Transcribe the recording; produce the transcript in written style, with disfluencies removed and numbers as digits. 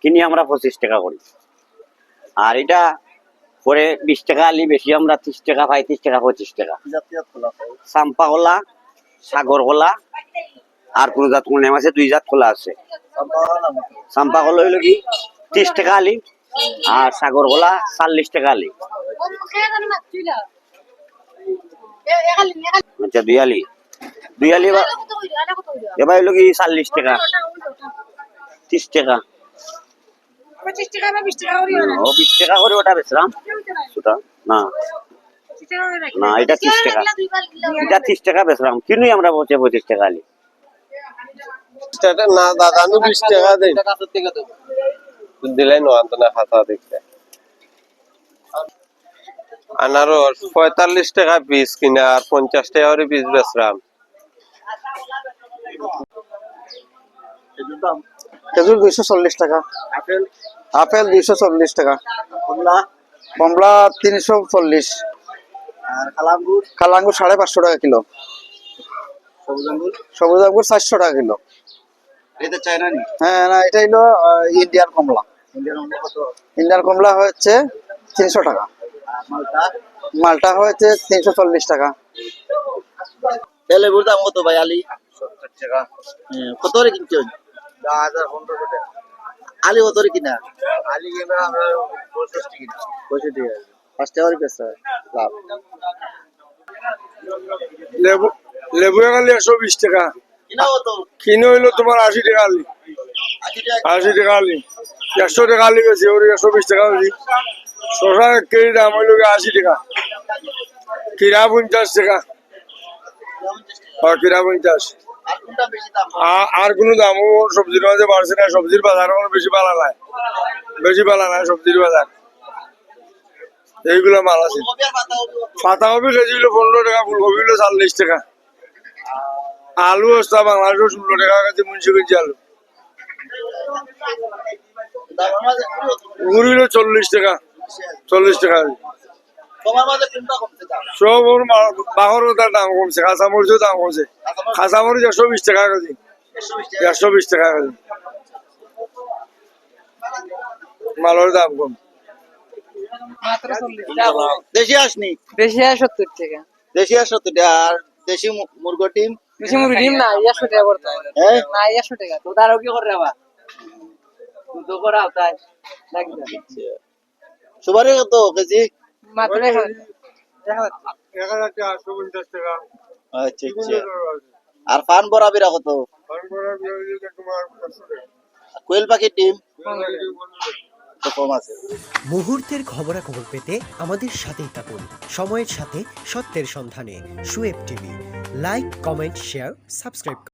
কিনি আমরা 25 টাকা করি। আর এটা পরে 20 টাকা আলি বেশি আমরা 30 টাকা 35 টাকা 25 টাকা। চাম্পা কলা, সাগর কলা আর কোন জাত কোন নাম আছে, 2 জাত কলা আছে। চাম্পা কলা হইলো কি 30 টাকা আলি আর সাগর কলা 40 টাকা আলি। আচ্ছা দুই আলি এবার হইলো কি 40 টাকা 30 টাকা। 25 টাকা বা 20 টাকা করে ও 20 টাকা করে ওটা বেচলাম ওটা না না এটা 30 টাকা, এটা 30 টাকা বেচলাম কিনুই আমরা 25 টাকা আলি। না দাদা আমি 20 টাকা দেই দিলাই না খাতা দেখতে। আনারস 45 টাকা পিস কিনা আর 50 টাকা করে পিস বেচলাম। খেজুর 240 টাকা, আপেল 240 টাকা, কমলা 340, আর কালাঙ্গুর 550 টাকা কিলো, সবুজ আঙ্গুর 400 টাকা কিলো। এটা চায়না নি? হ্যাঁ না এটা হলো ইন্ডিয়ান কমলা। ইন্ডিয়ান কমলা হচ্ছে 300 টাকা, মালটা হচ্ছে 340 টাকা। লেবুর দাম কত ভাই আলি? 70 টাকা। কত করে কিনছেন? 1015 টাকা। আলি কত করে কিনা? আলি কিনা আমরা 65 কিনা। 65 টাকা। 5 টাকা করে বেচা লাভ। লেবু আলি 120 টাকা কিনা কত? কিনে হইলো তোমার 80 টাকা আলি। 80 টাকা আলি 100 টাকা আলি বেশি ওর 120 টাকা আলি। শসা কেজি দাম হইলো 80 টাকা, কিরা 50 টাকা। কিরা 50। আর কোনটা বেশি দাম? আর কোন দামও সবজির মাঝে বাড়ছে না, সবজির বাজার বেশি বাড়া নাই, সবজির বাজার এইগুলো মাল আছে। পাতাকপি কেজি হলো 15 টাকা, ফুলকপি হলো 40 টাকা, আলু বস্তা বাংলাদেশ 16 টাকা কেজি, মুন্সি কেজি আলু। গুড় হলো 40 টাকা, 40 টাকা। সব ওর বাহরতার দাম কমছে, কাঁচামরিচের দাম কমছে। কাঁচামরিচ 120 টাকা কেজি, 120 টাকা কেজি। মালের দাম কম। দেশি আসনি? দেশি 70 টাকা। দেশি 70 টাকা। আর দেশি মুরগো টিম? দেশি মুরগি ডিম না 100 টাকা বর্তমানে। হ্যাঁ না 100 টাকা। তো তারও কি করে বাবা? তো করাও তাই লাগবে। সুপারি কত কেজি? মাত্র 1000 1,850 টাকা। আচ্ছা আচ্ছা। আর ফান বরাবিরা কত? কোয়েল পাখির ডিম তো কম আছে। মুহূর্তের খবরাখবর পেতে আমাদের সাথেই থাকুন। সময়ের সাথে সত্যের সন্ধানে Suyeb TV. Like, comment, share, subscribe.